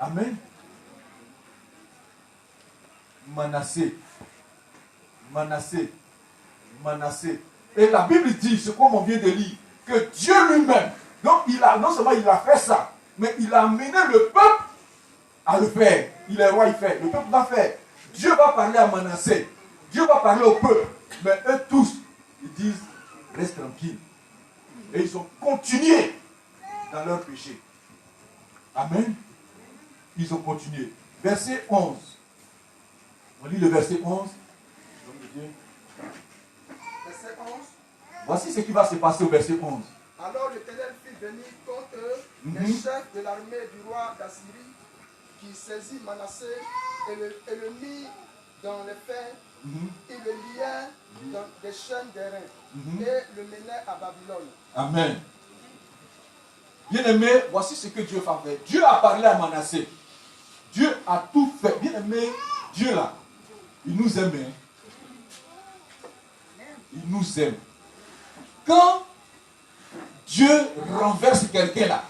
Amen. Manassé. Manassé. Manassé. Et la Bible dit, ce qu'on vient de lire, que Dieu lui-même, donc non seulement il a fait ça, mais il a amené le peuple à le faire. Il est roi, il fait. Le peuple va faire. Dieu va parler à Manassé. Dieu va parler au peuple. Mais eux tous, ils disent, reste tranquille. Et ils ont continué dans leur péché. Amen. Ils ont continué. Verset 11. On lit le verset 11. Verset 11. Voici ce qui va se passer au verset 11. Alors l'Éternel fit venir contre eux les chefs de l'armée du roi d'Assyrie, qui saisit Manassé et le mit dans les fers, et le lia dans des chaînes d'airain, et le menait à Babylone. Amen. Bien-aimé, voici ce que Dieu a fait. Dieu a parlé à Manassé. Dieu a tout fait. Bien-aimé, Dieu là, il nous aime. Hein? Il nous aime. Quand Dieu renverse quelqu'un là,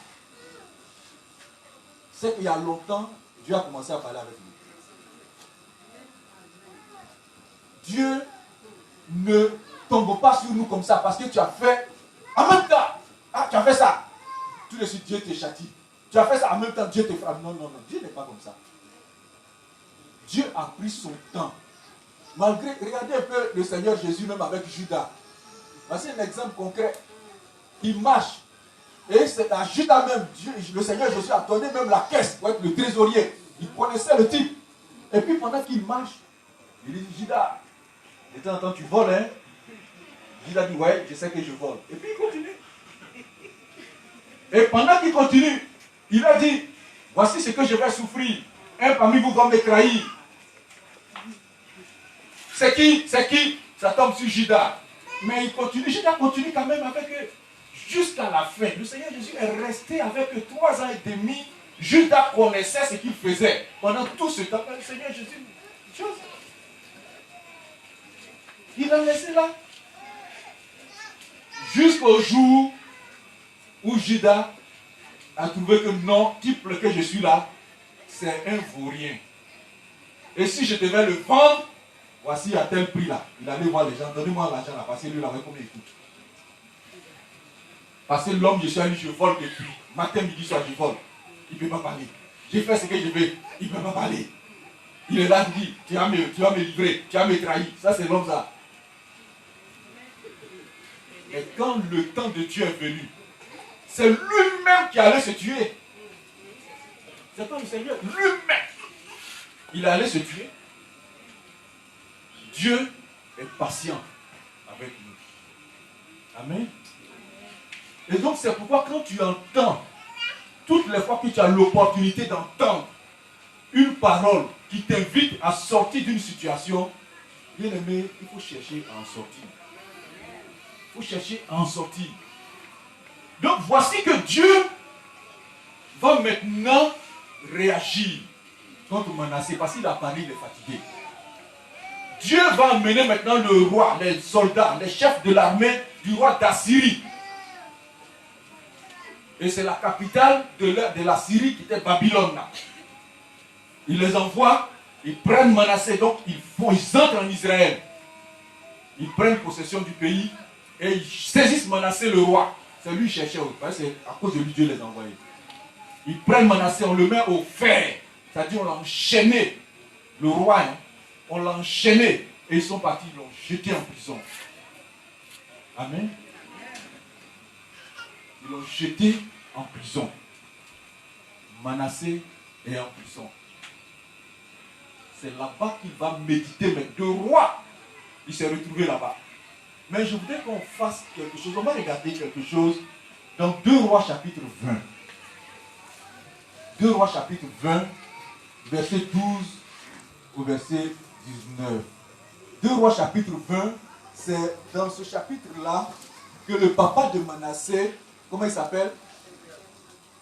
c'est qu'il y a longtemps, Dieu a commencé à parler avec lui. Dieu ne tombe pas sur nous comme ça parce que tu as fait en même temps. Ah, tu as fait ça. Tout de suite, Dieu te châtie. Tu as fait ça en même temps, Dieu te frappe. Non, non, non. Dieu n'est pas comme ça. Dieu a pris son temps. Malgré, regardez un peu le Seigneur Jésus même avec Judas. Voici un exemple concret. Il marche. Et c'est à Judas même, le Seigneur Jésus a donné même la caisse pour être le trésorier. Il connaissait le type. Et puis pendant qu'il marche, il dit, Judas, de temps en temps tu voles, hein? Judas dit, ouais, je sais que je vole. Et puis il continue. Et pendant qu'il continue, il a dit, voici ce que je vais souffrir. Un parmi vous va me trahir. C'est qui? C'est qui? Ça tombe sur Judas. Mais il continue. Judas continue quand même avec eux. Jusqu'à la fin. Le Seigneur Jésus est resté avec eux 3 ans et demi. Judas connaissait ce qu'il faisait. Pendant tout ce temps, le Seigneur Jésus, chose. Il l'a laissé là. Jusqu'au jour où Judas a trouvé que non, type que je suis là, c'est un vaurien. Et si je devais le vendre, voici à tel prix là. Il allait voir les gens, donnez-moi l'argent là, parce que lui, il avait combien il coûte. Parce que l'homme, je suis allé, je vole depuis. Matin, midi, soir, je vole. Il ne peut pas parler. J'ai fait ce que je veux. Il ne peut pas parler. Il est là, il dit, tu vas me livrer, tu vas me trahir. Ça, c'est l'homme ça. Et quand le temps de Dieu est venu, c'est lui-même qui allait se tuer. C'est pas le Seigneur, lui-même. Il allait se tuer. Dieu est patient avec nous. Amen. Et donc c'est pourquoi quand tu entends, toutes les fois que tu as l'opportunité d'entendre une parole qui t'invite à sortir d'une situation, bien aimé, il faut chercher à en sortir. Il faut chercher à en sortir. Donc voici que Dieu va maintenant réagir contre Manassé parce qu'il a parlé, il est fatigué. Dieu va amener maintenant le roi, les soldats, les chefs de l'armée du roi d'Assyrie. Et c'est la capitale de la Syrie qui était Babylone. Ils les envoient, ils prennent Manassé, donc ils entrent en Israël. Ils prennent possession du pays et ils saisissent Manassé le roi. C'est lui qui cherchait, c'est à cause de lui Dieu les a envoyés. Ils prennent Manassé, on le met au fer. C'est-à-dire on l'a enchaîné. Le roi, hein, on l'a enchaîné. Et ils sont partis, ils l'ont jeté en prison. Amen. Ils l'ont jeté en prison. Manassé est en prison. C'est là-bas qu'il va méditer. Mais de roi, il s'est retrouvé là-bas. Mais je voudrais qu'on fasse quelque chose. On va regarder quelque chose dans 2 Rois chapitre 20. 2 Rois chapitre 20, verset 12 au verset 19. 2 Rois chapitre 20, c'est dans ce chapitre-là que le papa de Manassé, comment il s'appelle?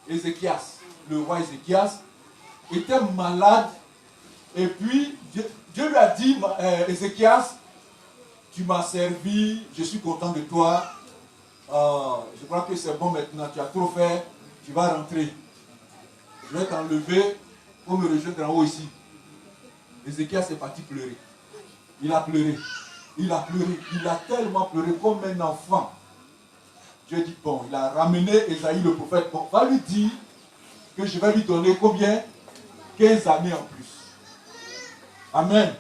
Ézéchias. Le roi Ézéchias était malade. Et puis, Dieu lui a dit, Ézéchias, tu m'as servi, je suis content de toi. Je crois que c'est bon maintenant, tu as trop fait, tu vas rentrer. Je vais t'enlever faut me rejoindre en haut ici. Ézéchias est parti pleurer. Il a pleuré. Il a pleuré. Il a tellement pleuré comme un enfant. Dieu dit, bon, il a ramené Ésaïe le prophète. Bon, va lui dire que je vais lui donner combien? 15 années en plus. Amen.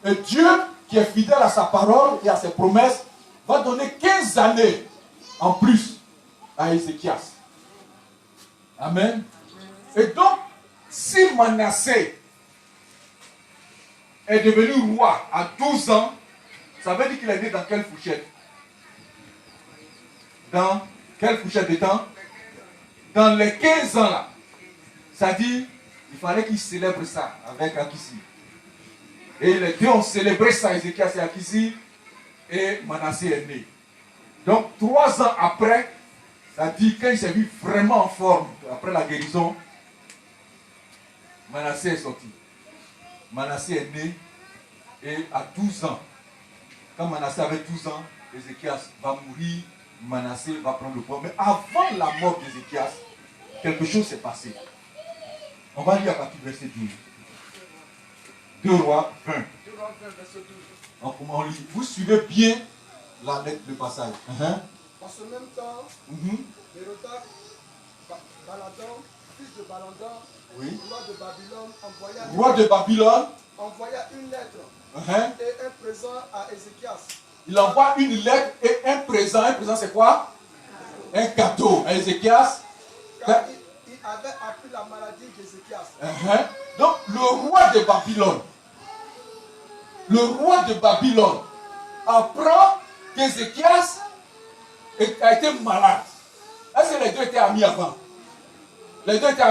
Et Dieu, qui est fidèle à sa parole et à ses promesses, va donner 15 années en plus à Ézéchias. Amen. Et donc, si Manassé est devenu roi à 12 ans, ça veut dire qu'il est né dans quelle fourchette? Dans quelle fourchette de temps? Dans les 15 ans là. C'est-à-dire, il fallait qu'il célèbre ça avec Akissi. Et les deux ont célébré ça, Ézéchias et Akissi, et Manassé est né. Donc 3 ans après, c'est-à-dire quand il s'est vu vraiment en forme, après la guérison, Manassé est sorti. Manassé est né, et à 12 ans, quand Manassé avait 12 ans, Ézéchias va mourir, Manassé va prendre le pouvoir. Mais avant la mort d'Ézéchias, quelque chose s'est passé. On va lire à partir du verset 12. 2 Rois 20. 2 Rois 20, verset 12. On lit. Vous suivez bien la lettre, le passage. En ce même temps, Mérodach Baladan, fils de Baladan, Oui. roi de Babylone, envoya une lettre et un présent à Ézéchias. Il envoie une lettre et un présent. Un présent, c'est quoi? Un cadeau à Ézéchias. Car il avait appris la maladie d'Ézéchias. Donc, le roi de Babylone apprend qu'Ézéchias a été malade. Est-ce que les deux étaient amis avant? Les deux étaient